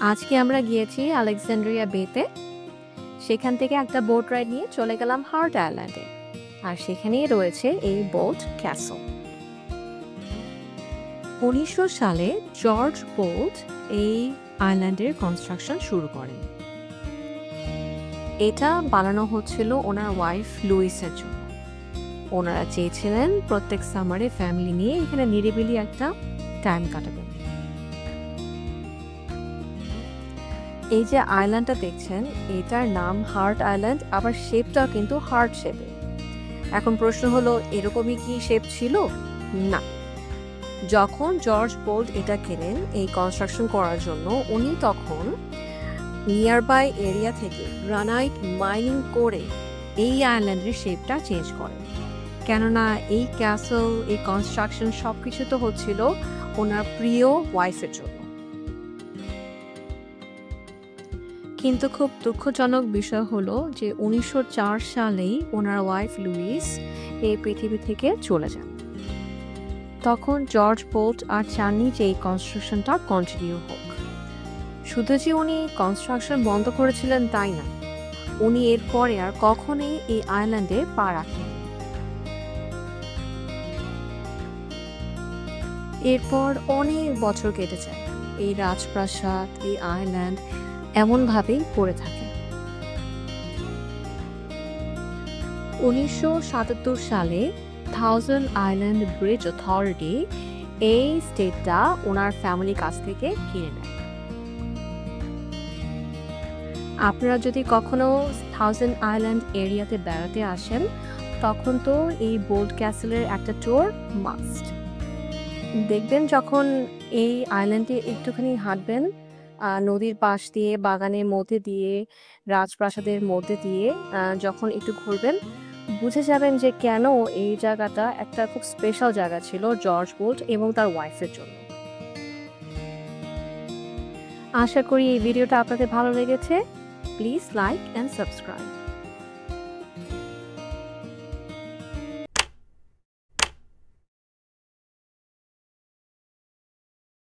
আজকে আমরা গিয়েছি আলেকজান্দ্রিয়া বেতে। সেখান থেকে একটা বোট রাইড নিয়ে চলে গেলাম হার্ট আইল্যান্ডে। আর সেখানেই রয়েছে এই বোট ক্যাসল। 1900 সালে জর্জ বোল্ট এই আইল্যান্ডের কনস্ট্রাকশন শুরু করেন। এটা বানানো হচ্ছিল ওনার ওয়াইফ লুইসের জন্য। ওনারা চেয়েছিলেন প্রত্যেক সামারে ফ্যামিলি নিয়ে এখানে নিরিবিলি একটা টাইম কাটাবেন। এই যে আইল্যান্ডটা দেখছেন, এটার নাম হার্ট আইল্যান্ড, আবার শেপটাও কিন্তু হার্ট শেপে। এখন প্রশ্ন হলো, এরকমই কি শেপ ছিল? না। যখন জর্জ বোল্ট এটা কেনেন এই কনস্ট্রাকশন করার জন্য, উনি তখন নিয়ারবাই এরিয়া থেকে গ্রানাইট মাইনিং করে এই আইল্যান্ডের শেপটা চেঞ্জ করেন। কেননা এই ক্যাসল, এই কনস্ট্রাকশন সবকিছু তো হচ্ছিল ওনার প্রিয় ওয়াইফের জন্য। কিন্তু খুব দুঃখজনক বিষয় হলো যে 1904 সালেই ওনার ওয়াইফ লুইস এই পৃথিবী থেকে চলে যান। তখন জর্জ বোল্ট আর চাননি যে এই কনস্ট্রাকশনটা কন্টিনিউ হোক। শুধু যে উনি কনস্ট্রাকশন বন্ধ করেছিলেন তাই না, উনি এরপরে আর কখনোই এই আইল্যান্ডে পা রাখেন। এরপর অনেক বছর কেটে যায়, এই রাজপ্রাসাদ, এই আইল্যান্ড এমনভাবেই পড়ে থাকে। 1977 সালে থাউজেন্ড আইল্যান্ড ব্রিজ অথরিটি এই স্টেটটা ওনার ফ্যামিলির কাছ থেকে কিনে নেয়। আপনারা যদি কখনো থাউজেন্ড আইল্যান্ড এরিয়াতে বেড়াতে আসেন, তখন তো এই বোল্ট ক্যাসেলের একটা ট্যুর মাস্ট। দেখবেন যখন এই আইল্যান্ডে একটুখানি হাঁটবেন, নদীর পাশ দিয়ে, বাগানের মধ্যে দিয়ে, রাজপ্রাসাদের মধ্যে দিয়ে যখন একটু ঘুরবেন, বুঝে যাবেন যে কেন এই জায়গাটা একটা খুব স্পেশাল জায়গা ছিল জর্জ বোল্ট এবং তার ওয়াইফের জন্য। আশা করি এই ভিডিওটা আপনাদের ভালো লেগেছে। Please like and subscribe.